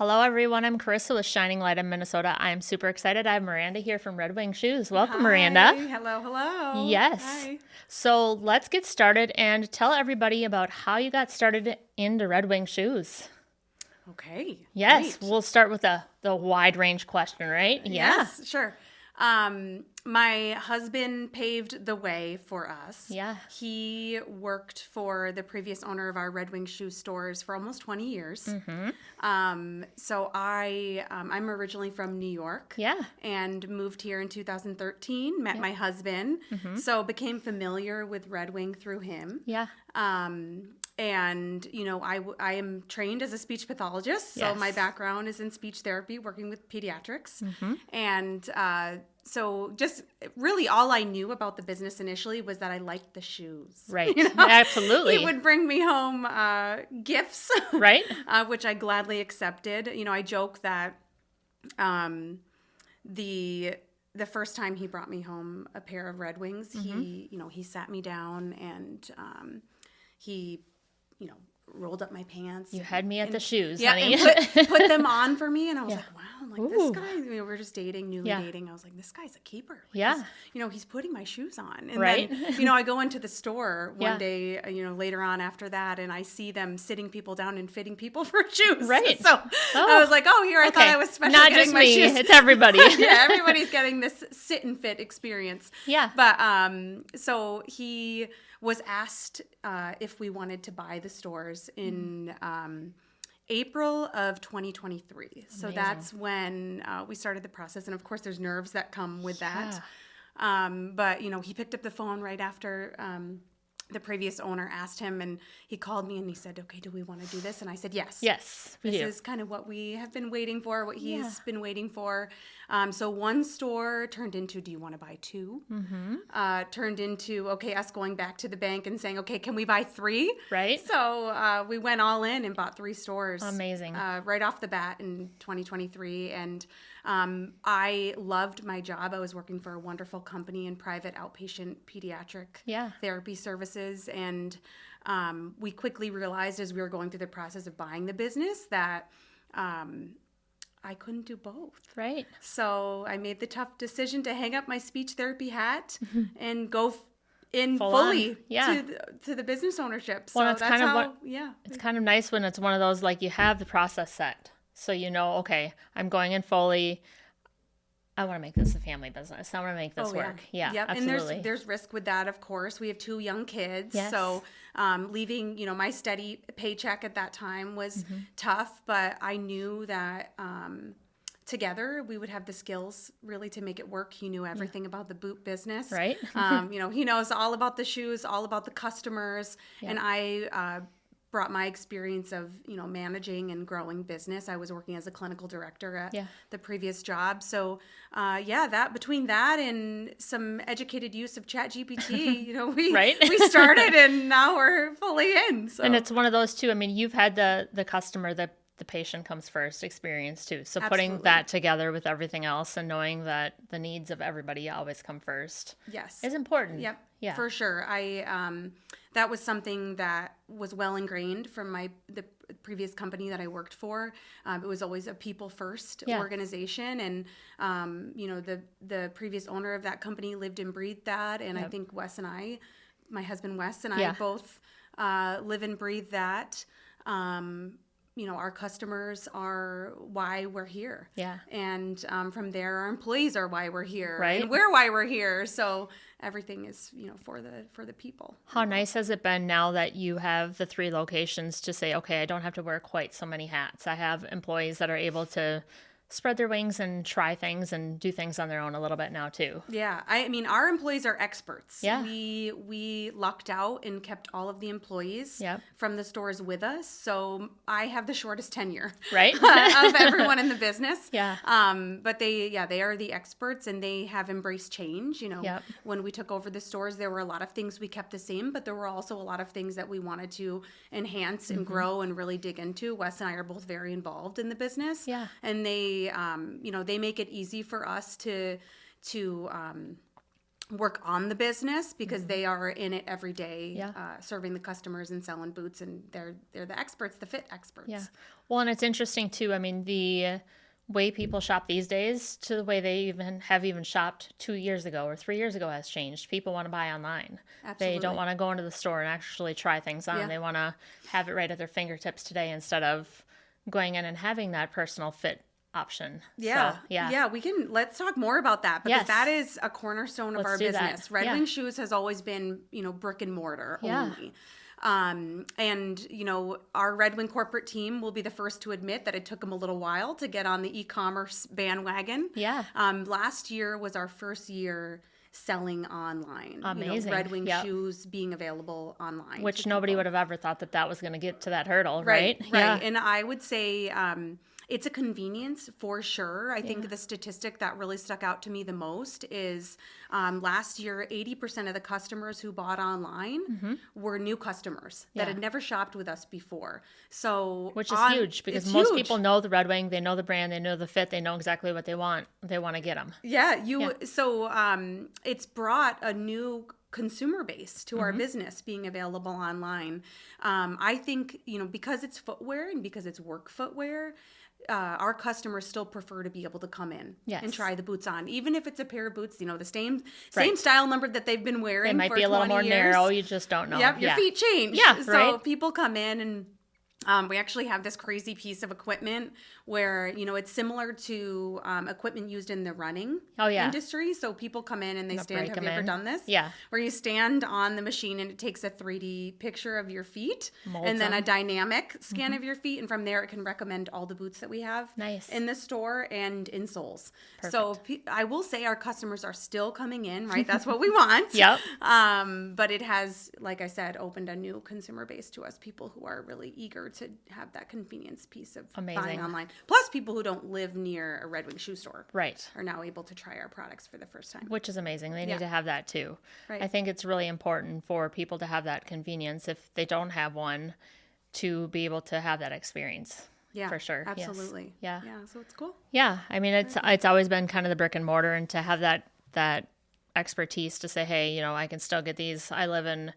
Hello, everyone. I'm Karissa with Shining Light in Minnesota. I am super excited. I have Miranda here from Red Wing Shoes. Welcome, Hi. Miranda. Hello. Yes. Hi. So let's get started and tell everybody about how you got started into Red Wing Shoes. Okay. Yes, Great. we'll start with the wide range question, right? Yes, sure. My husband paved the way for us. Yeah. He worked for the previous owner of our Red Wing Shoe stores for almost 20 years. So I'm originally from New York. Yeah. And moved here in 2013, met my husband. So became familiar with Red Wing through him. Yeah. And, you know, I am trained as a speech pathologist. So Yes. my background is in speech therapy, working with pediatrics. And so just really all I knew about the business initially was that I liked the shoes. Right. You know? Absolutely. He would bring me home gifts. Right. Which I gladly accepted. You know, I joke that the first time he brought me home a pair of Red Wings, he sat me down and he, rolled up my pants. You had me at the shoes, yeah, honey. and put them on for me, and I was like, wow, this Ooh. guy, we were just newly dating. I was like, this guy's a keeper. Yeah. He's putting my shoes on. And Right. then, I go into the store one day, later on after that, and I see them sitting people down and fitting people for shoes. Right. So I was like, oh, here, I thought I was special Not getting just my me. shoes. It's everybody. Yeah, everybody's getting this sit and fit experience. Yeah. But so he was asked if we wanted to buy the stores in April of 2023. So Amazing. that's when we started the process. And of course, there's nerves that come with that. But, he picked up the phone right after the previous owner asked him, and he called me and he said, okay, do we want to do this? And I said, yes. Yes, we This do. is kind of what we have been waiting for, what he's been waiting for. So one store turned into, do you want to buy two? Turned into, okay, us going back to the bank and saying, okay, can we buy three? Right. So we went all in and bought 3 stores. Amazing. Right off the bat in 2023. And I loved my job. I was working for a wonderful company in private outpatient pediatric therapy services. And we quickly realized as we were going through the process of buying the business that I couldn't do both. Right. So I made the tough decision to hang up my speech therapy hat and go in Full fully on. to the business ownership. So Well, it's that's kind of how, it's kind of nice when it's one of those, like, you have the process set. So okay, I'm going in fully. I want to make this a family business. I want to make this work. Yeah, yep. absolutely. And there's risk with that, of course. We have 2 young kids. Yes. So leaving, my steady paycheck at that time was tough, but I knew that together we would have the skills really to make it work. He knew everything about the boot business. Right. He knows all about the shoes, all about the customers. And I brought my experience of, managing and growing business. I was working as a clinical director at the previous job. So, that between that and some educated use of ChatGPT, we started and now we're fully in. So. And it's one of those too. I mean, you've had the customer, the patient comes first experience too. So putting that together with everything else and knowing that the needs of everybody always come first is important. Yep. Yeah. For sure. That was something that was well ingrained from the previous company that I worked for. It was always a people first organization. And, the previous owner of that company lived and breathed that. And I think Wes and my husband Wes and I both live and breathe that. Our customers are why we're here. Yeah. And from there, our employees are why we're here. Right. And we're why we're here. So everything is, for the people. How nice has it been now that you have the 3 locations to say, okay, I don't have to wear quite so many hats. I have employees that are able to spread their wings and try things and do things on their own a little bit now too. Yeah. I mean, our employees are experts. Yeah. We lucked out and kept all of the employees from the stores with us. So I have the shortest tenure of everyone in the business. Yeah. But they are the experts and they have embraced change. When we took over the stores, there were a lot of things we kept the same, but there were also a lot of things that we wanted to enhance and grow and really dig into. Wes and I are both very involved in the business. Yeah. And they make it easy for us to work on the business because they are in it every day, Yeah. serving the customers and selling boots, and they're the experts, the fit experts. Yeah. Well, and it's interesting too. I mean, the way people shop these days to the way they even shopped 2 years ago or 3 years ago has changed. People want to buy online. Absolutely. They don't want to go into the store and actually try things on. Yeah. They want to have it right at their fingertips today instead of going in and having that personal fit option. Yeah. So, yeah. Yeah. Let's talk more about that because Yes. that is a cornerstone of Let's our do that. business. Red Yeah. Wing Shoes has always been, brick and mortar Yeah. only. And our Red Wing corporate team will be the first to admit that it took them a little while to get on the e-commerce bandwagon. Yeah. Last year was our first year selling online. Amazing. Red Wing Yep. shoes being available online. Which to nobody people. would have ever thought that was going to get to that hurdle, Right. right? Right. Yeah. And I would say it's a convenience for sure. I think the statistic that really stuck out to me the most is last year, 80% of the customers who bought online were new customers that had never shopped with us before. So, Which is huge because it's most huge. people know the Red Wing, they know the brand, they know the fit, they know exactly what they want. They want to get them. Yeah. So it's brought a new consumer base to our business being available online. I think, because it's footwear and because it's work footwear, our customers still prefer to be able to come in and try the boots on, even if it's a pair of boots, the same style number that they've been wearing. They might for be a little 20 more years. narrow. You just don't know. Yep, your feet change. Yeah, So right. people come in and we actually have this crazy piece of equipment where, it's similar to equipment used in the running industry. So people come in and they stand. Have you ever done this? Yeah. Where you stand on the machine and it takes a 3D picture of your feet Molds and then them. a dynamic scan of your feet. And from there, it can recommend all the boots that we have Nice. in the store and insoles. So I will say our customers are still coming in, right? That's what we want. Yep. But it has, like I said, opened a new consumer base to us, people who are really eager to have that convenience piece of buying online. Plus, people who don't live near a Red Wing shoe store are now able to try our products for the first time. Which is amazing. They need to have that too. Right. I think it's really important for people to have that convenience if they don't have one to be able to have that experience. Yeah, for sure. Absolutely. Yes. Yeah. So it's cool. Yeah. I mean, it's always been kind of the brick and mortar, and to have that expertise to say, hey, I can still get these. I live in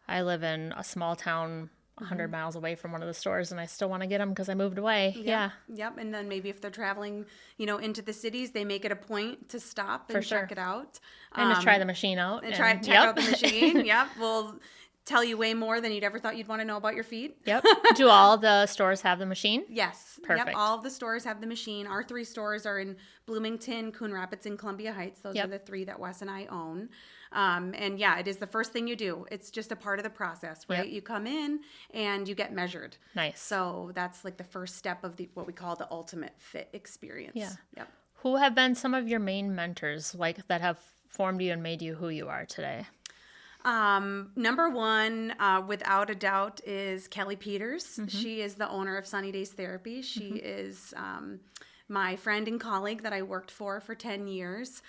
a small town 100 miles away from one of the stores, and I still want to get them because I moved away. Yeah. Yep. And then maybe if they're traveling, into the cities, they make it a point to stop and check it out. And to try the machine out. And check out the machine. Yep. We'll tell you way more than you'd ever thought you'd want to know about your feet. Yep. Do all the stores have the machine? Yes. Perfect. Yep. All of the stores have the machine. Our 3 stores are in Bloomington, Coon Rapids, and Columbia Heights. Those are the 3 that Wes and I own. And it is the first thing you do. It's just a part of the process, right? Yep. You come in and you get measured. Nice. So that's like the first step of what we call the ultimate fit experience. Yeah. Yep. Who have been some of your main mentors, that have formed you and made you who you are today? Number one, without a doubt, is Kelly Peters. Mm-hmm. She is the owner of Sunny Days Therapy. She is my friend and colleague that I worked for 10 years.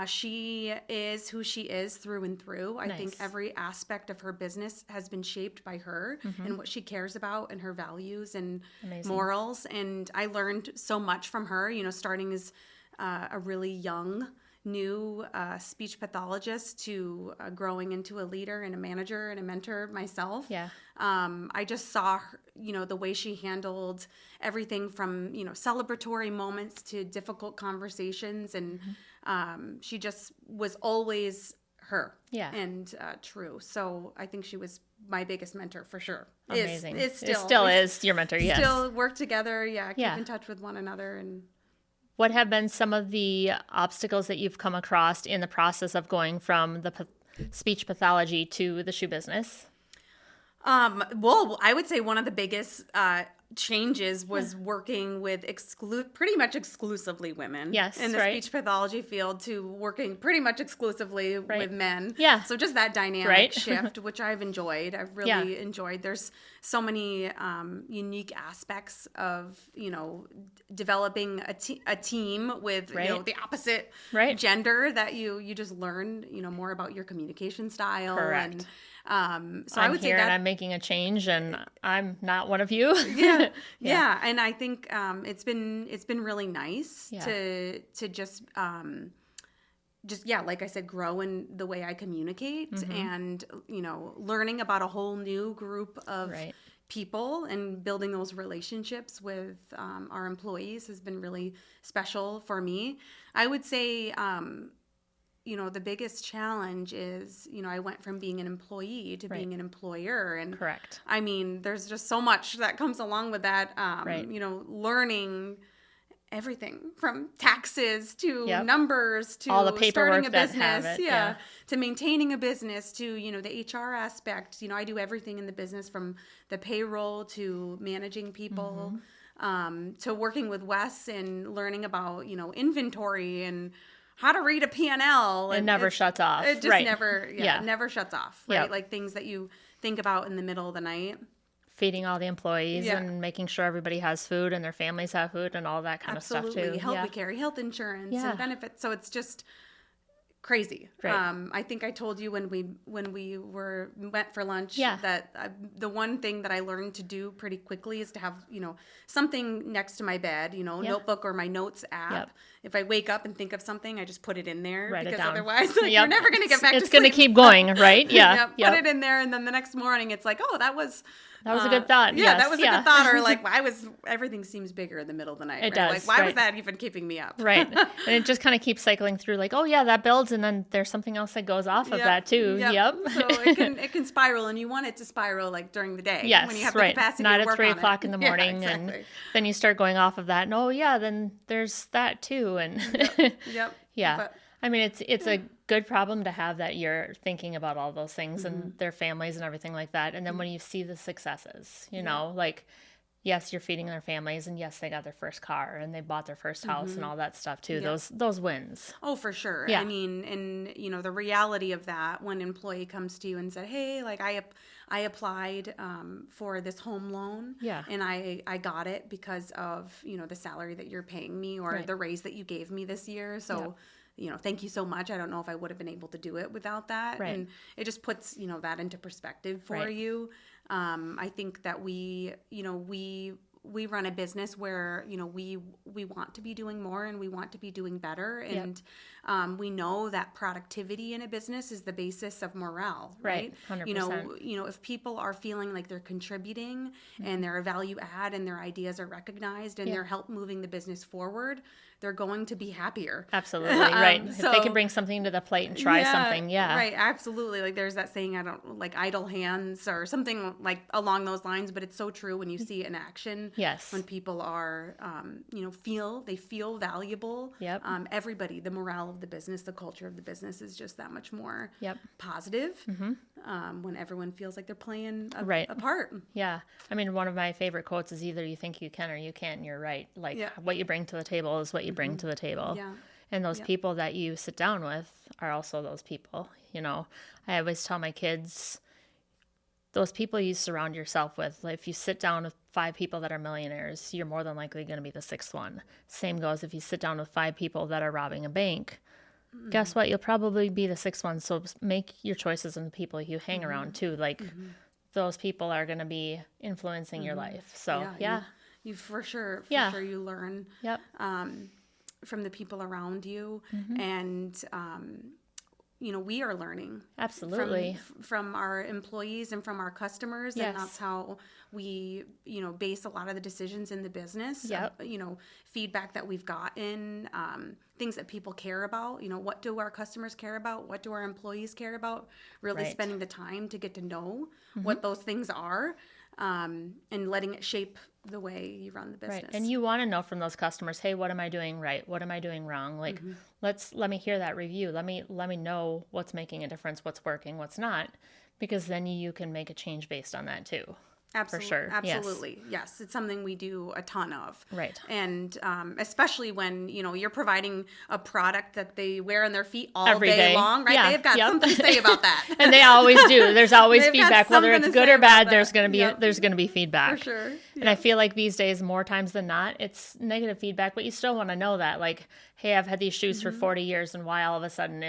She is who she is through and through. I think every aspect of her business has been shaped by her and what she cares about and her values and morals. And I learned so much from her, starting as a really young new speech pathologist to growing into a leader and a manager and a mentor myself. Yeah. I just saw her, the way she handled everything from, celebratory moments to difficult conversations. And she just was always her and true. So I think she was my biggest mentor for sure. Amazing. It still is your mentor, yes. Still work together, keep in touch with one another. And what have been some of the obstacles that you've come across in the process of going from the speech pathology to the shoe business? Well, I would say one of the biggest changes was working with pretty much exclusively women in the speech pathology field to working pretty much exclusively with men. Yeah. So just that dynamic shift, which I've enjoyed. I've really enjoyed. There's so many unique aspects of, developing a team with, the opposite gender that you just learn, more about your communication style. Correct. And so I would say here that and I'm making a change, and I'm not one of you. Yeah, and I think it's been really nice to just just, yeah, like I said, grow in the way I communicate and, learning about a whole new group of people and building those relationships with our employees has been really special for me. I would say, the biggest challenge is, I went from being an employee to being an employer. And correct. I mean, there's just so much that comes along with that, learning everything from taxes to numbers to all the paperwork starting a business, to maintaining a business to, the HR aspect. I do everything in the business from the payroll to managing people, to working with Wes and learning about, inventory and how to read a P&L. It never shuts off. It just never shuts off, right? Yep. Like things that you think about in the middle of the night. Feeding all the employees and making sure everybody has food and their families have food and all that kind of stuff too. We carry health insurance and benefits. So it's just crazy. Right. I think I told you when we went for lunch that the one thing that I learned to do pretty quickly is to have, something next to my bed, notebook or my notes app. Yep. If I wake up and think of something, I just put it in there. Write because it down. Otherwise you're never going to get back to sleep. It's going to keep going, right? Yeah. Put it in there. And then the next morning it's like, oh, that was a good thought. Yeah, that was a good thought. Or like, everything seems bigger in the middle of the night. It does. Like, why was that even keeping me up? Right. And it just kind of keeps cycling through like, oh yeah, that builds. And then there's something else that goes off of that too. Yep. So it can spiral, and you want it to spiral like during the day. Yes. When you have the capacity Not to work at 3 o'clock in the morning. Exactly. And then you start going off of that. And oh yeah, then there's that too. And yep. Yeah. But, I mean, it's a good problem to have that you're thinking about all those things and their families and everything like that. And then when you see the successes, like, yes, you're feeding their families, and yes, they got their first car and they bought their first house and all that stuff too. Yeah. Those wins. Oh, for sure. Yeah. I mean, and the reality of that, when an employee comes to you and said, hey, like I applied for this home loan, and I got it because of, the salary that you're paying me or the raise that you gave me this year. So, thank you so much. I don't know if I would have been able to do it without that. Right. And it just puts, that into perspective for you. I think that we run a business where, we want to be doing more and we want to be doing better. And we know that productivity in a business is the basis of morale, right? 100%. If people are feeling like they're contributing and they're a value add and their ideas are recognized and they're help moving the business forward, they're going to be happier. Absolutely, right. If they can bring something to the plate and try something, Right, absolutely. Like there's that saying, I don't like idle hands or something like along those lines, but it's so true when you see it in action. Yes. When people are, feel valuable. Yep. Everybody, the morale of the business, the culture of the business is just that much more positive when everyone feels like they're playing a part. Yeah. I mean, one of my favorite quotes is either you think you can or you can't, and you're right. Like what you bring to the table is what you bring to the table. Yeah. And those people that you sit down with are also those people. I always tell my kids, those people you surround yourself with, like if you sit down with 5 people that are millionaires, you're more than likely going to be the 6th one. Same goes if you sit down with 5 people that are robbing a bank. Guess what? You'll probably be the 6th one. So make your choices on the people you hang around too. Like those people are going to be influencing your life. So You for sure you learn from the people around you, and we are learning absolutely from our employees and from our customers, and that's how we base a lot of the decisions in the business. Feedback that we've gotten, things that people care about. What do our customers care about? What do our employees care about? Really spending the time to get to know what those things are. And letting it shape the way you run the business. Right. And you want to know from those customers, hey, what am I doing right? What am I doing wrong? Like, let me hear that review. Let me know what's making a difference, what's working, what's not, because then you can make a change based on that too. Absolutely. For sure. Absolutely. Yes. It's something we do a ton of. Right. And especially when, you're providing a product that they wear on their feet all every day long, right? Yeah. They've got something to say about that. And they always do. There's always feedback, whether it's good or bad, there's going to be feedback. For sure. And I feel like these days, more times than not, it's negative feedback, but you still want to know that, like, hey, I've had these shoes for 40 years, and why all of a sudden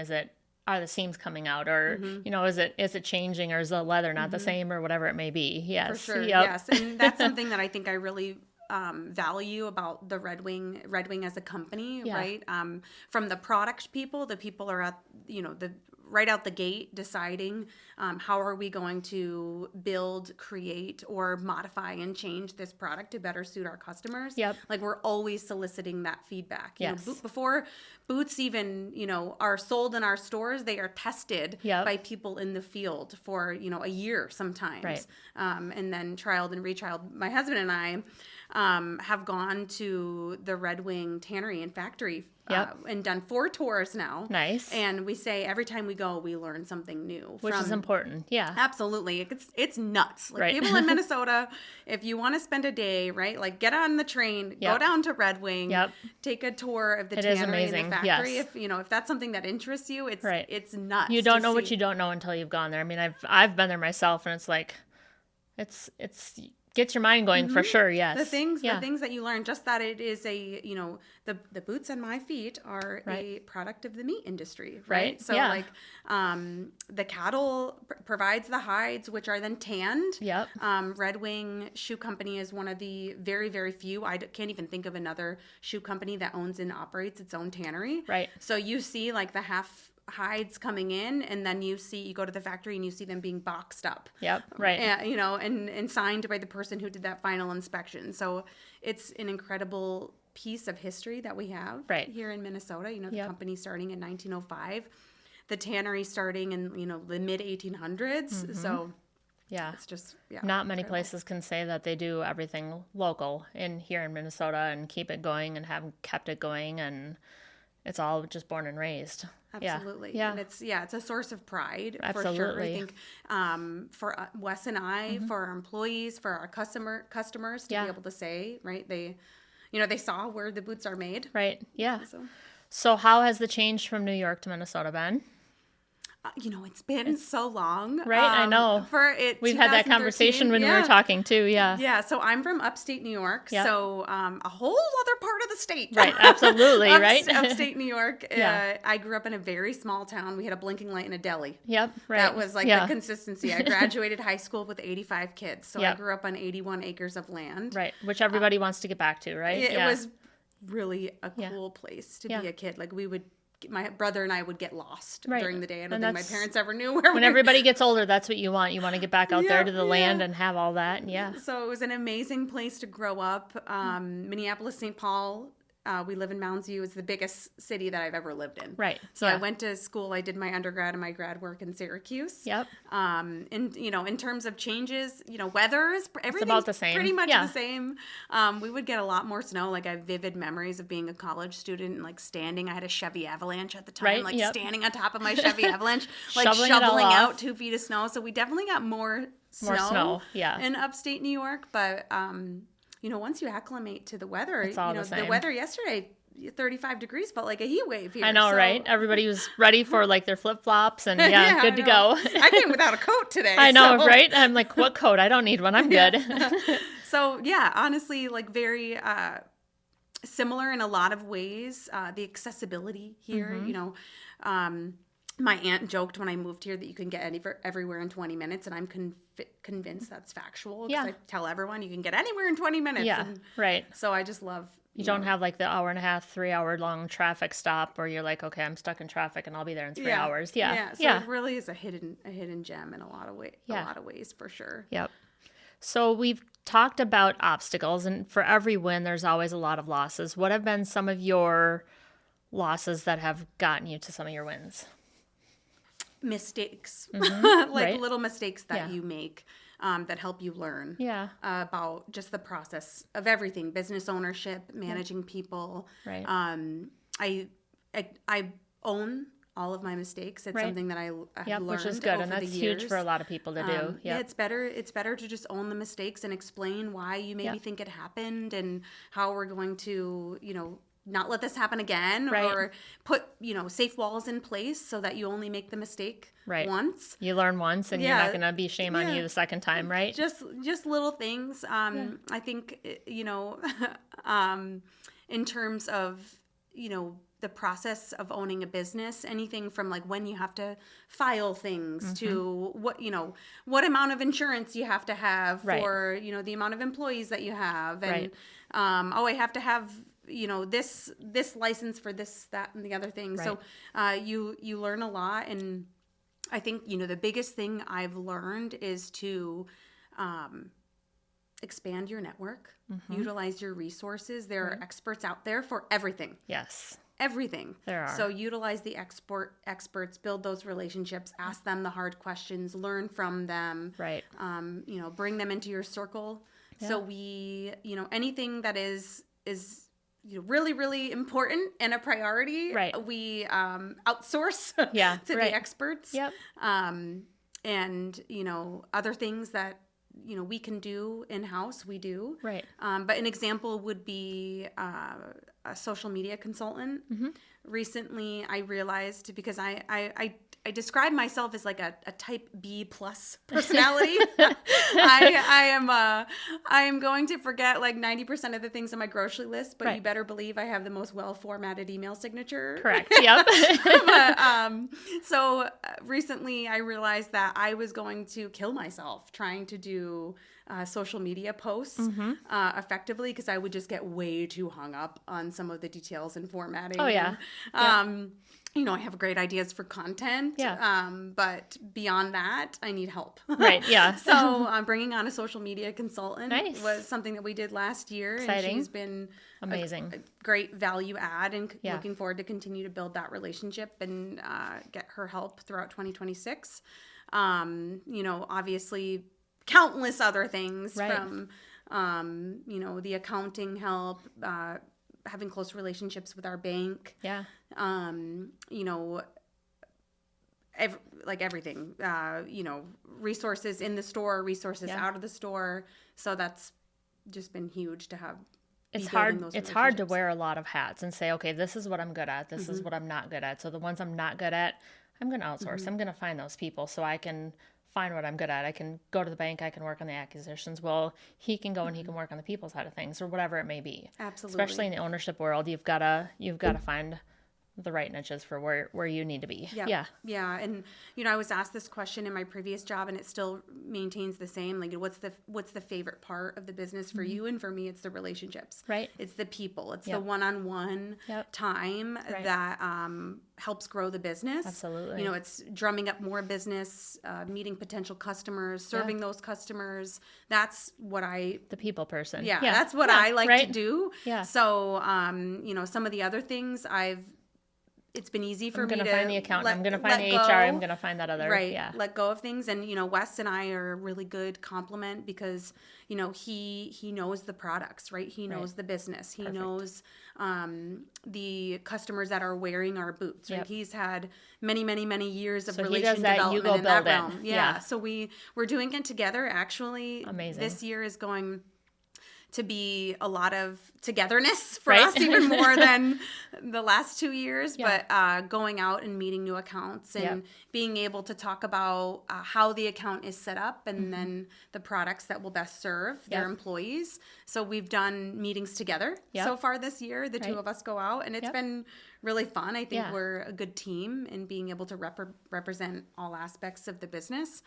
are the seams coming out, or is it changing, or is the leather not the same, or whatever it may be? Yes, for sure. Yes, and that's something that I think I really value about the Red Wing as a company, Yeah. right? From the product people, the people are at, the right out the gate deciding how are we going to build, create, or modify and change this product to better suit our customers. Yep. Like we're always soliciting that feedback. Yes. Before boots even, are sold in our stores, they are tested Yep. by people in the field for, a year sometimes. Right. And then trialed and retrialed. My husband and I have gone to the Red Wing tannery and factory Yep. and done 4 tours now. Nice. And we say every time we go, we learn something new. Which is important. Yeah. Absolutely. It's nuts. Like Right. people in Minnesota, if you want to spend a day, right, like get on the train, Yep. go down to Red Wing, Yep. take a tour of the It is tannery and the amazing. factory. Yes. If that's something that interests you, it's Right. it's nuts. You don't to know what see. you don't know until you've gone there. I mean, I've been there myself, and it's like, it's gets your mind going for sure. Yes. The things that you learn, just that it is the boots on my feet are a product of the meat industry, right? So like the cattle provides the hides, which are then tanned. Yep. Red Wing Shoe Company is one of the very, very few. I can't even think of another shoe company that owns and operates its own tannery. Right. So you see like the half hides coming in, and then you go to the factory and you see them being boxed up. Yep. Right. And signed by the person who did that final inspection. So it's an incredible piece of history that we have here in Minnesota. The company starting in 1905, the tannery starting in the mid 1800s. So yeah, it's just not many places can say that they do everything local here in Minnesota and keep it going and have kept it going, and it's all just born and raised. Absolutely. Yeah. And it's a source of pride for Absolutely. sure. I think for Wes and I, for our employees, for our customers to be able to say, right, they saw where the boots are made. Right. Yeah. So how has the change from New York to Minnesota been? It's been so long. Right, I know. We've had that conversation when we were talking too, Yeah, so I'm from upstate New York, so a whole other part of the state. Right, absolutely, right? Upstate New York. I grew up in a very small town. We had a blinking light and a deli. Yep, right. That was like the consistency. I graduated high school with 85 kids, so I grew up on 81 acres of land. Right, which everybody wants to get back to, right? It was really a cool place to be a kid. Like my brother and I would get lost during the day. I don't think my parents ever knew where when everybody gets older, that's what you want. You want to get back out there to the land and have all that. Yeah. So it was an amazing place to grow up. Minneapolis, St. Paul. We live in Mounds View. It's the biggest city that I've ever lived in. Right. So I went to school. I did my undergrad and my grad work in Syracuse. Yep. And in terms of changes, weather is everything's about the same. Pretty much the same. We would get a lot more snow. Like I have vivid memories of being a college student and like standing. I had a Chevy Avalanche at the time. Like standing on top of my Chevy Avalanche, like shoveling out 2 feet of snow. So we definitely got more snow. In upstate New York, but once you acclimate to the weather, it's all the same. The weather yesterday, 35 degrees felt like a heat wave here. I know, right? Everybody was ready for like their flip-flops and good to go. I came without a coat today. I know, right? I'm like, what coat? I don't need one. I'm good. So honestly, like very similar in a lot of ways. The accessibility here, my aunt joked when I moved here that you can get everywhere in 20 minutes, and I'm convinced that's factual. Because I tell everyone you can get anywhere in 20 minutes. Yeah, right. So I just love... You don't have like the 1.5, 3 hour long traffic stop where you're like, okay, I'm stuck in traffic and I'll be there in 3 hours. Yeah. So it really is a hidden gem in a lot of ways for sure. Yep. So we've talked about obstacles, and for every win, there's always a lot of losses. What have been some of your losses that have gotten you to some of your wins? Mistakes, little mistakes that you make that help you learn about just the process of everything, business ownership, managing people. Right. I own all of my mistakes. It's something that I have learned, which is good, over and that's the years. huge for a lot of people to do. It's better to just own the mistakes and explain why you maybe think it happened and how we're going to, not let this happen again, or put, safe walls in place so that you only make the mistake once. You learn once, and you're not going to be shame on you the second time, right? Just little things. I think, in terms of, the process of owning a business, anything from like when you have to file things to what amount of insurance you have to have for, the amount of employees that you have. And, I have to have, this license for this, that, and the other thing. Right. So you learn a lot. And I think, the biggest thing I've learned is to expand your network, utilize your resources. There are experts out there for everything. Yes. Everything. There are. So utilize the experts, build those relationships, ask them the hard questions, learn from them. Right. Bring them into your circle. Yeah. So we, anything that is really, really important and a priority, we outsource to the experts. Yep. And, other things that, we can do in-house, we do. Right. But an example would be a social media consultant. Recently, I realized, because I describe myself as like a type B plus personality. I am going to forget like 90% of the things on my grocery list, but you better believe I have the most well-formatted email signature. Correct. Yep. So recently I realized that I was going to kill myself trying to do social media posts effectively, because I would just get way too hung up on some of the details and formatting. Oh, yeah. I have great ideas for content, but beyond that, I need help. Right, yeah. So bringing on a social media consultant was something that we did last year. Exciting. And she's been amazing, a great value add, and looking forward to continue to build that relationship and get her help throughout 2026. Obviously countless other things from, the accounting help, having close relationships with our bank. Yeah. Everything, resources in the store, resources out of the store. So that's just been huge to have. It's hard to wear a lot of hats and say, okay, this is what I'm good at. This is what I'm not good at. So the ones I'm not good at, I'm going to outsource. I'm going to find those people so I can find what I'm good at. I can go to the bank. I can work on the acquisitions. Well, he can go and he can work on the people side of things, or whatever it may be. Absolutely. Especially in the ownership world, you've got to find the right niches for where you need to be. Yeah. Yeah. And, I was asked this question in my previous job, and it still maintains the same. Like, what's the favorite part of the business for you? And for me, it's the relationships. Right. It's the people. It's the one-on-one time that helps grow the business. Absolutely. It's drumming up more business, meeting potential customers, serving those customers. That's what the people person. Yeah. That's what I like to do. Yeah. So, some of the other things it's been easy for me to find the accountant. I'm going to find the HR. I'm going to find that other. Right. Yeah. Let go of things. And, Wes and I are a really good complement, because, he knows the products, right? He knows the business. He knows the customers that are wearing our boots, right? Yep. He's had many, many, many years of relation development in that realm. Yeah. So we're doing it together. Actually, amazing. This year is going to be a lot of togetherness for us, even more than the last 2 years. Yeah. But going out and meeting new accounts and being able to talk about how the account is set up, and then the products that will best serve their employees. So we've done meetings together so far this year. The two of us go out, and it's been really fun. I think we're a good team in being able to represent all aspects of the business.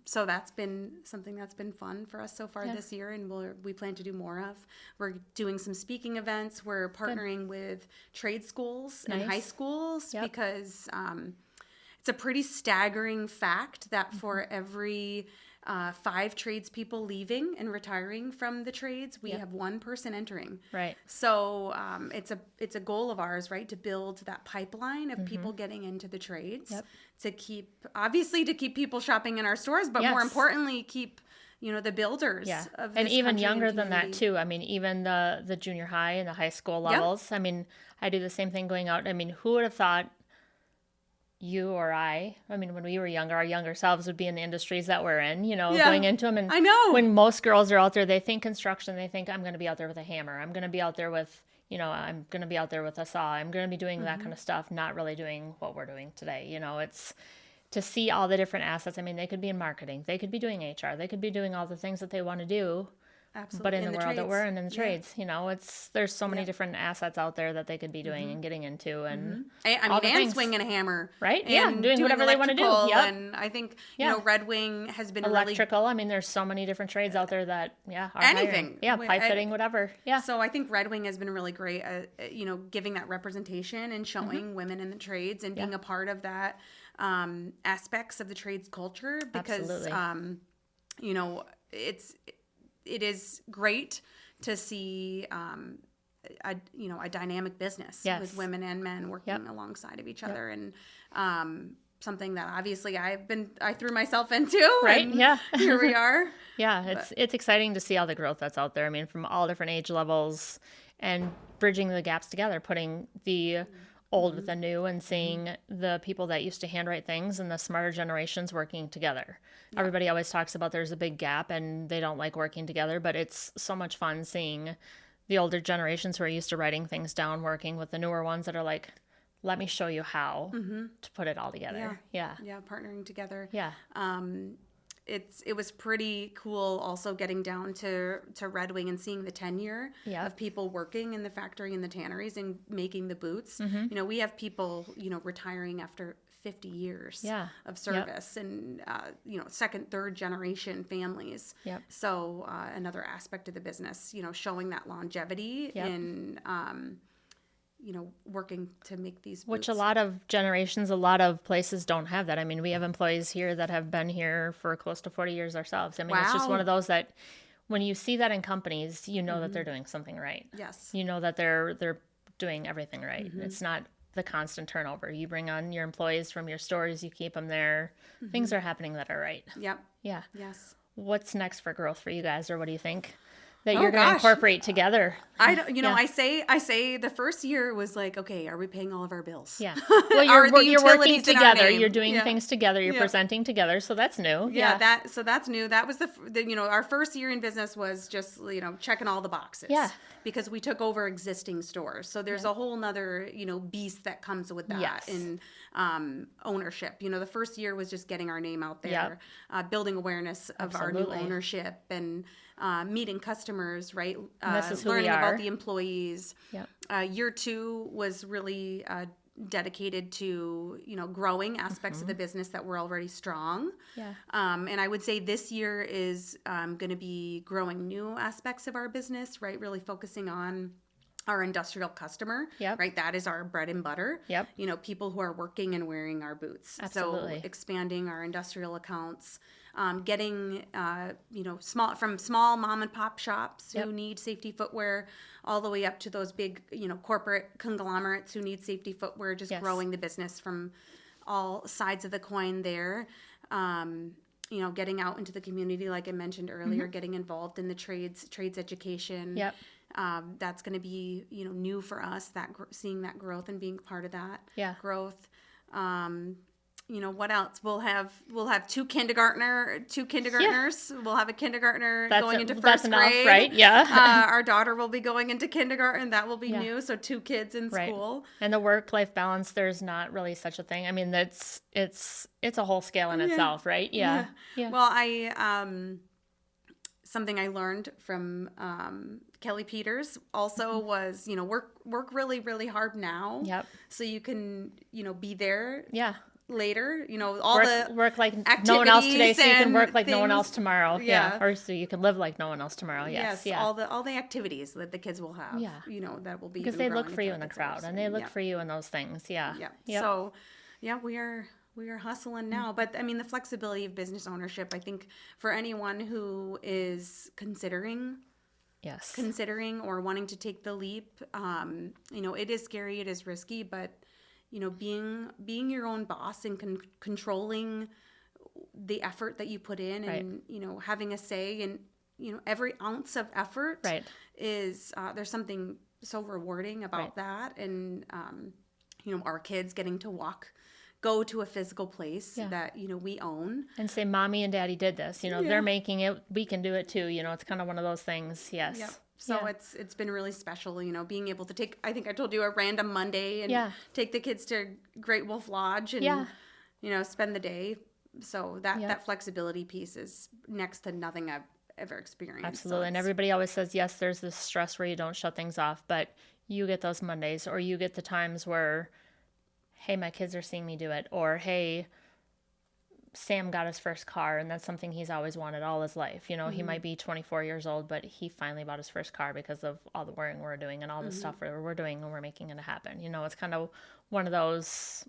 So that's been something that's been fun for us so far this year, and we plan to do more of. We're doing some speaking events. We're partnering with trade schools and high schools, because it's a pretty staggering fact that for every 5 tradespeople leaving and retiring from the trades, we have 1 person entering. Right. So it's a goal of ours, right, to build that pipeline of people getting into the trades, to keep people shopping in our stores, but more importantly, keep the builders of this and even younger than that too. I mean, even the junior high and the high school levels. I mean, I do the same thing going out. I mean, who would have thought you or I mean, when we were younger, our younger selves would be in the industries that we're in, going into them. And I know when most girls are out there, they think construction, they think, I'm going to be out there with a hammer. I'm going to be out there with, I'm going to be out there with a saw. I'm going to be doing that kind of stuff, not really doing what we're doing today. It's to see all the different assets. I mean, they could be in marketing. They could be doing HR. They could be doing all the things that they want to do, Absolutely. But in the world that we're in the Yeah. trades, there's so many different assets out there that they could be doing and getting into, and all the and things. swinging a hammer, Right? And Doing whatever they want to do. Yep. And I think Yeah. Red Wing has been Electrical. I mean, there's so many different trades out there that are anything. hiring. Pipe fitting, whatever. Yeah. So I think Red Wing has been really great at giving that representation and showing women in the trades and being a part of that aspects of the trades culture, because Absolutely. it is great to see a dynamic business with women and men working alongside of each other, and something that obviously I threw myself into, right? And yeah, here we are. It's exciting to see all the growth that's out there. I mean, from all different age levels, and bridging the gaps together, putting the old with the new, and seeing the people that used to handwrite things and the smarter generations working together. Everybody always talks about there's a big gap and they don't like working together, but it's so much fun seeing the older generations who are used to writing things down working with the newer ones that are like, let me show you how to put it all together. Yeah, partnering together. Yeah. It was pretty cool also getting down to Red Wing and seeing the tenure of people working in the factory and the tanneries and making the boots. We have people retiring after 50 years of service, and second, third generation families. So another aspect of the business, showing that longevity in working to make these boots. Which a lot of generations, a lot of places don't have that. I mean, we have employees here that have been here for close to 40 years ourselves. I mean, It's just one of those that when you see that in companies, you know that they're doing something right. Yes. You know that they're doing everything right. It's not the constant turnover. You bring on your employees from your stores, you keep them there. Things are happening that are right. Yep. Yeah. Yes. What's next for growth for you guys, or what do you think that you're going to incorporate together? I don't, I say the first year was like, okay, are we paying all of our bills? Yeah. Well, you're working together. You're doing things together. You're presenting together. So that's new. So that's new. That was our first year in business was just, checking all the boxes. Yeah. Because we took over existing stores. So there's a whole nother, beast that comes with that in ownership. The first year was just getting our name out there, building awareness of our new ownership, and meeting customers, right? This is who learning we are. about the employees. Year 2 was really dedicated to, growing aspects of the business that were already strong. And I would say this year is going to be growing new aspects of our business, right? Really focusing on our industrial customer, right? That is our bread and butter. People who are working and wearing our boots. Absolutely. So expanding our industrial accounts, getting, small mom and pop shops who need safety footwear, all the way up to those big, corporate conglomerates who need safety footwear, just growing the business from all sides of the coin there. Getting out into the community, like I mentioned earlier, getting involved in the trades education. That's going to be, new for us, seeing that growth and being part of that growth. What else? We'll have two kindergartners. We'll have a kindergartner going into first grade, right? Yeah. Our daughter will be going into kindergarten. That will be new. So 2 kids in school. And the work-life balance, there's not really such a thing. I mean, it's a whole scale in itself, right? Yeah. Well, something I learned from Kelly Peters also was, work really, really hard now. So you can, be there. Later, work like no one else today, so you can work like no one else tomorrow. Or so you can live like no one else tomorrow. All the activities that the kids will have. That will be because they look for you in the crowd, and they look for you in those things. So we are hustling now, but I mean the flexibility of business ownership. I think for anyone who is considering or wanting to take the leap, it is scary, it is risky, but being your own boss and controlling the effort that you put in, and having a say in every ounce of effort is there's something so rewarding about that, and our kids getting to go to a physical place that we own and say, mommy and daddy did this, they're making it, we can do it too. It's kind of one of those things. So it's been really special, being able to take, I think I told you, a random Monday and take the kids to Great Wolf Lodge and, spend the day. So that flexibility piece is next to nothing I've ever experienced. Absolutely. And everybody always says, yes, there's this stress where you don't shut things off, but you get those Mondays, or you get the times where, hey, my kids are seeing me do it, or hey, Sam got his first car, and that's something he's always wanted all his life. You know, he might be 24 years old, but he finally bought his first car because of all the worrying we're doing and all the stuff we're doing, and we're making it happen. You know, it's kind of one of those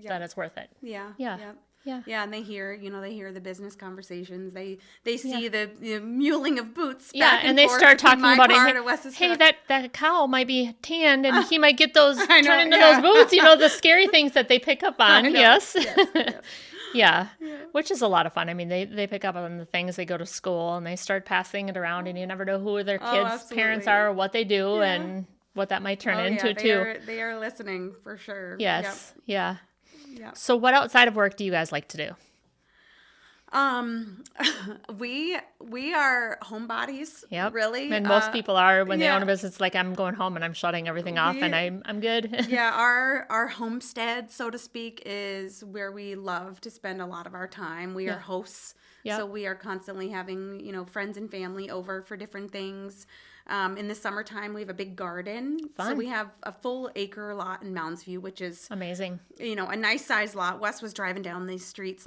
that it's worth it. Yeah. Yeah. Yeah, and they hear the business conversations. They see the muling of boots. Yeah, back and they forth start talking my about car it. to Wes's Hey, truck. that cow might be tanned, and he might get those I know, turn into yeah. those boots. You know, the scary things that they pick up on. I know. Yes. Yes. Yeah, which is a lot of fun. I mean, they pick up on the things. They go to school and they start passing it around, and you never know who their kids' parents are or what they do and what that might turn into too. They are listening for sure. Yes. Yep. Yeah. Yep. So what outside of work do you guys like to do? We are homebodies. Yep. Really. And most people are when they yeah. own a business. Like, I'm going home and I'm shutting everything off, and I'm good. Yeah, our homestead, so to speak, is where we love to spend a lot of our time. We are hosts. Yep. So we are constantly having, friends and family over for different things. In the summertime, we have a big garden. Fun. So we have a full acre lot in Mounds View, which is Amazing. a nice sized lot. Wes was driving down these streets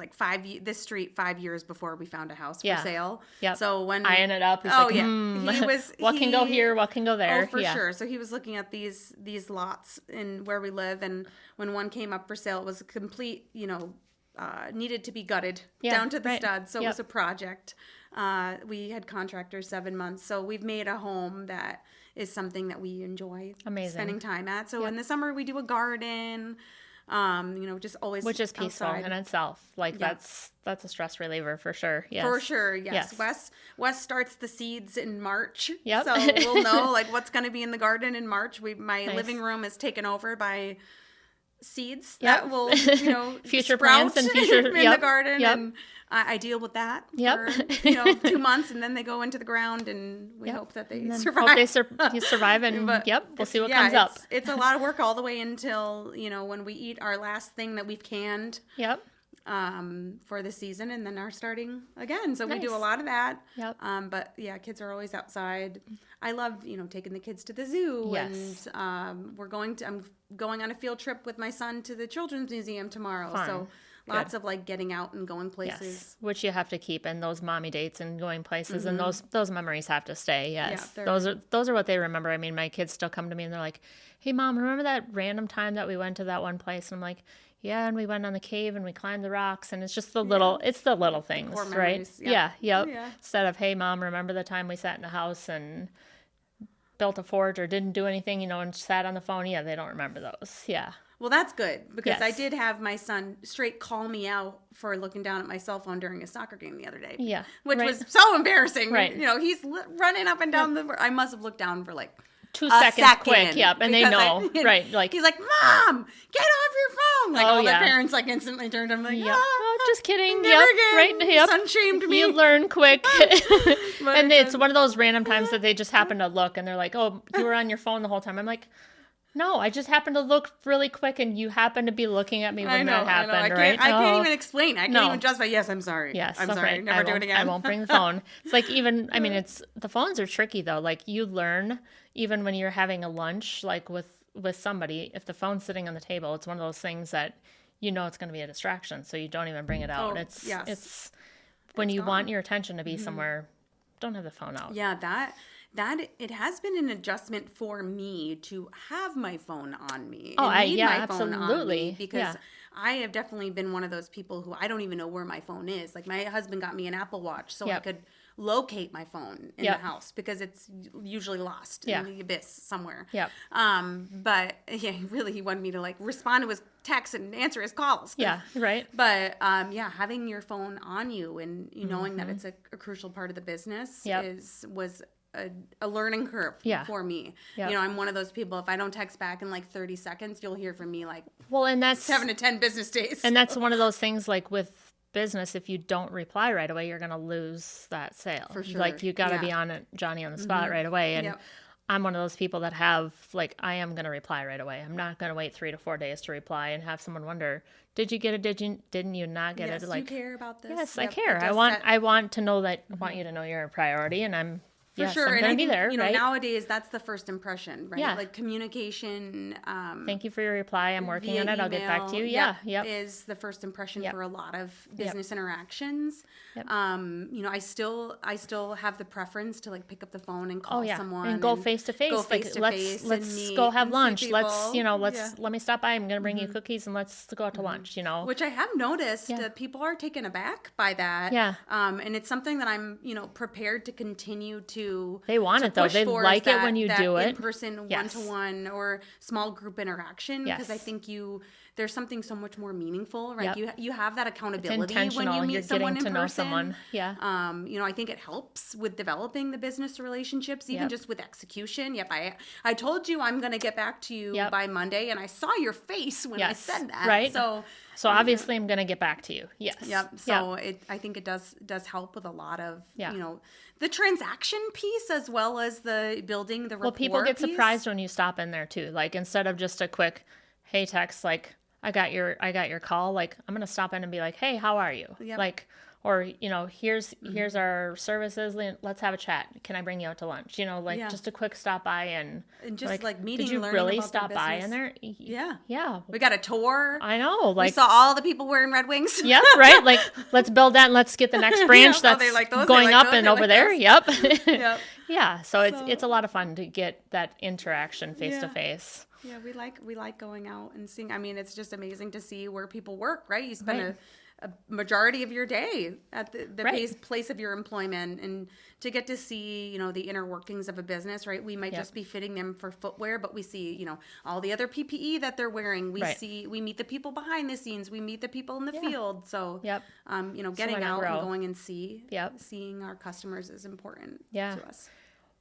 this street 5 years before we found a house for sale. Yep. So when eyeing it up, he's what can go here, what can go there? Oh, for sure. So he was looking at these lots in where we live, and when one came up for sale, it was a complete, needed to be gutted down to the studs. So it was a project. We had contractors 7 months. So we've made a home that is something that we enjoy spending time at. So in the summer, we do a garden, just always which is peaceful outside. in itself. Like that's a stress reliever for sure. Yes. For sure, yes. Wes starts the seeds in March. Yep. So we'll know what's going to be in the garden in March. My Nice. living room is taken over by seeds Yep. that will, future sprout plans and future in the garden. Yep. And I deal with that Yep. for 2 months, and then they go into the ground, and we hope that they survive. Hope they survive, and we'll see what comes up. It's a lot of work all the way until when we eat our last thing that we've canned. Yep. For the season, and then are starting again. So we do a Nice. lot of that. Yep. But yeah, kids are always outside. I love, taking the kids to the zoo. Yes. And I'm going on a field trip with my son to the Children's Museum tomorrow. Fun. So lots of getting out and going places. Yes. Which you have to keep, and those mommy dates and going places, and those memories have to stay. Yes. Yeah, those are what they remember. I mean, my kids still come to me and they're like, "Hey, Mom, remember that random time that we went to that one place?" And I'm like, yeah, and we went on the cave and we climbed the rocks, and it's just the little things, core right? memories, Yeah. Yep. Yeah. Instead of, hey, Mom, remember the time we sat in the house and built a fort or didn't do anything, and sat on the phone? Yeah, they don't remember those. Yeah. Well, that's good, because I Yes. did have my son straight call me out for looking down at my cell phone during a soccer game the other day. Yeah. Which right. was so embarrassing. Right. He's running up and down I must have looked down for 2 a seconds second, quick. Yep. And they know. Right. Like, he's like, "Mom, get off your phone!" Like all yeah. the parents instantly turned. I'm like, yep. Oh, just kidding. never Yep. again. Right. Yep. Son shamed me. You learn quick. But And it's one of those random times that they just happen to look and they're like, "Oh, you were on your phone the whole time." I'm like, "No, I just happened to look really quick, and you happened to be looking at me when that happened." I right? can't even explain. I can't No. even justify. Yes, I'm sorry. Yes, I'm that's sorry. right. Never do it again. I won't bring the phone. It's like the phones are tricky though. Like, you learn even when you're having a lunch, like with somebody, if the phone's sitting on the table, it's one of those things that it's going to be a distraction, so you don't even bring it out. Oh, It's yes. when It's you gone. want your attention to be somewhere, don't have the phone out. Yeah, that it has been an adjustment for me to have my phone on me. Oh, and need my absolutely. phone on me, because Yeah. I have definitely been one of those people who I don't even know where my phone is. Like, my husband got me an Apple Watch so I Yep. could locate my phone in Yep. the house, because it's usually lost Yeah. in the abyss somewhere. Yep. But yeah, really, he wanted me to respond to his texts and answer his calls. Yeah, right. But having your phone on you and knowing that it's a crucial part of the business Yep. was a learning curve for me. Yep. I'm one of those people, if I don't text back in 30 seconds, you'll hear from me Well, and that's 7 to 10 business days. And that's one of those things, like with business, if you don't reply right away, you're going to lose that sale. For sure. Like, you got to Yeah. be on it, Johnny on the spot right away. And Yep. I'm one of those people that have, like, I am going to reply right away. I'm not going to wait 3 to 4 days to reply and have someone wonder, did you get it? Didn't you not get Yes, it? do you Like, care about this? yes, I Yep, care. it does set. I want to know that, I want you to know you're a priority, and I'm, For yes, sure. I'm And going I to be think, there, right? nowadays that's the first impression, right? Yeah. Like communication. Thank you for your reply. I'm working on via it. I'll get back to you. email, Yeah. Yep. is the first impression Yep. for a lot of business interactions. Yep. I still have the preference to like pick up the phone and call someone and go face to face. Go Like, face to face. let's go have lunch. Let's, Yeah. let me stop by. I'm going to bring you cookies and let's go out to lunch, Which I have noticed people are taken aback by that. Yeah. And it's something that I'm, prepared to continue to. They want it though. They like it when you do it. In-person, one-to-one or small group interaction. Because I think there's something so much more meaningful, right? Yep. You have that accountability It's intentional. when you meet You're someone getting in to know person. someone. Yeah. I think it helps with developing the business relationships, even Yep. just with execution. Yep. I told you I'm going to get back to you by Monday, and I saw your face when I said that. Right. So obviously I'm going to get back to you. Yes. Yep. So I think it does help with a lot of, the transaction piece as well as the building the rapport. Well, people get piece. surprised when you stop in there too. Like, instead of just a quick, hey, text, like, I got your call. Like, I'm going to stop in and be like, hey, how are you? Yep. Like, or, here's our services. Let's have a chat. Can I bring you out to lunch? Just a quick stop by and just like meeting, did you learning really about stop their by business. in there? Yeah. Yeah. We got a tour. I know. We Like, saw all the people wearing Red Wings. yep, right? Like, let's build that and let's get the next branch that's they like those, going they like up those, and they over like there. those. Yep. Yep. Yeah. So it's a lot of fun to get that interaction face to face. Yeah, we like going out and seeing. I mean, it's just amazing to see where people work, right? You spend a majority of your day at the place of your employment, and to get to see, the inner workings of a business, right? We might just be fitting them for footwear, but we see, all the other PPE that they're wearing. We meet the people behind the scenes. We meet the people in the field. So, getting out and going and seeing our customers is important to us.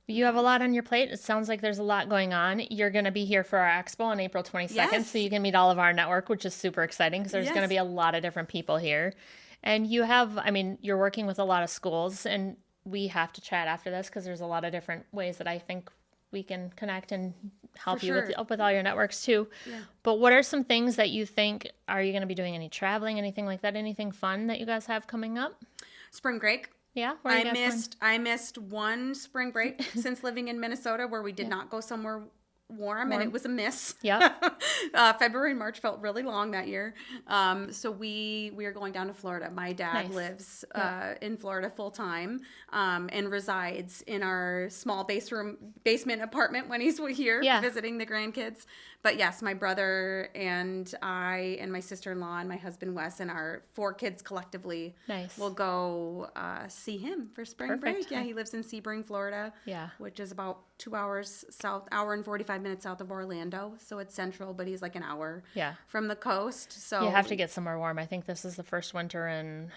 You have a lot on your plate. It sounds like there's a lot going on. You're going to be here for our expo on April 22nd, so you can meet all of our network, which is super exciting because there's going to be a lot of different people here. And you're working with a lot of schools, and we have to chat after this because there's a lot of different ways that I think we can connect and help you with all your networks too. Yeah. But what are some things that you think, are you going to be doing any traveling, anything like that, anything fun that you guys have coming up? Spring break. Yeah, I missed one spring break since living in Minnesota where we did not go somewhere warm, and it was a miss. Yeah. February and March felt really long that year. So we are going down to Florida. My dad lives in Florida full time and resides in our small basement apartment when he's here visiting the grandkids. But yes, my brother and I and my sister-in-law and my husband Wes and our 4 kids collectively will go see him for spring break. Yeah, he lives in Sebring, Florida, which is about 2 hours south, hour and 45 minutes south of Orlando. So it's central, but he's like an hour from the coast. So you have to get somewhere warm. I think this is the first winter in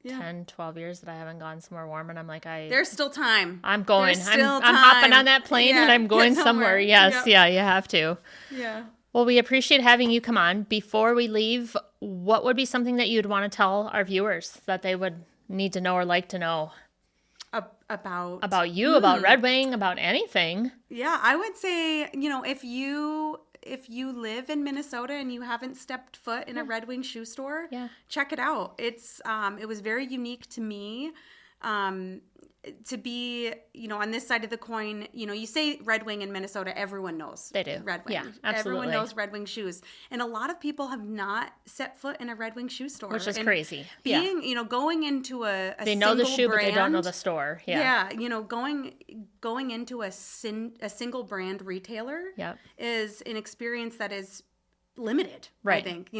10, 12 years that I haven't gone somewhere warm, and I'm like, there's still time. I'm going. I'm hopping on that plane and I'm going somewhere. Yes, you have to. Yeah. Well, we appreciate having you come on. Before we leave, what would be something that you'd want to tell our viewers that they would need to know or like to know? About you, about Red Wing, about anything. Yeah, I would say, if you live in Minnesota and you haven't stepped foot in a Red Wing shoe store, check it out. It's it was very unique to me to be, on this side of the coin. You say Red Wing in Minnesota, everyone knows. They do. Red Wing. Yeah, absolutely. Everyone knows Red Wing shoes. And a lot of people have not set foot in a Red Wing shoe store. Which is crazy. Going into a they know the shoe, brand, but they don't know the store. Yeah. Going into a single brand retailer is an experience that is limited. Right. I think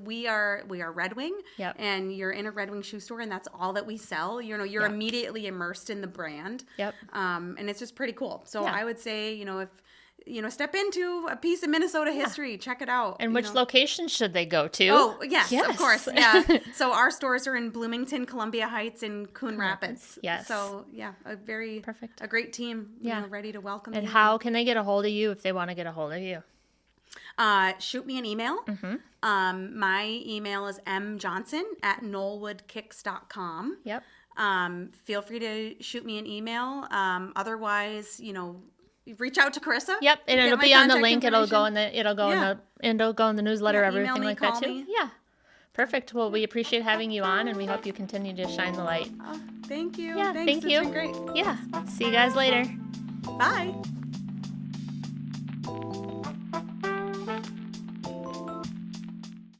we are Red Wing, and you're in a Red Wing shoe store, and that's all that we sell. You're immediately immersed in the brand. And it's just pretty cool. So I would say, if step into a piece of Minnesota history, check it out. And which locations should they go to? Oh, yes. Of course. Yeah. So our stores are in Bloomington, Columbia Heights, and Coon Rapids. Yes. So a great team, ready to welcome and you. And how can they get a hold of you if they want to get a hold of you? Shoot me an email. My email is mjohnson@knollwoodkicks.com. Yep. Feel free to shoot me an email. Otherwise, reach out to Karissa. Yep, and it'll be on the link. It'll go in the newsletter, Yeah, everything like that too. Me. Yeah. Perfect. Well, we appreciate having you on, and we hope you continue to shine the light. Oh, thank you. Yeah, Thanks. thank you. It's been great. Yeah. See you guys later. Bye.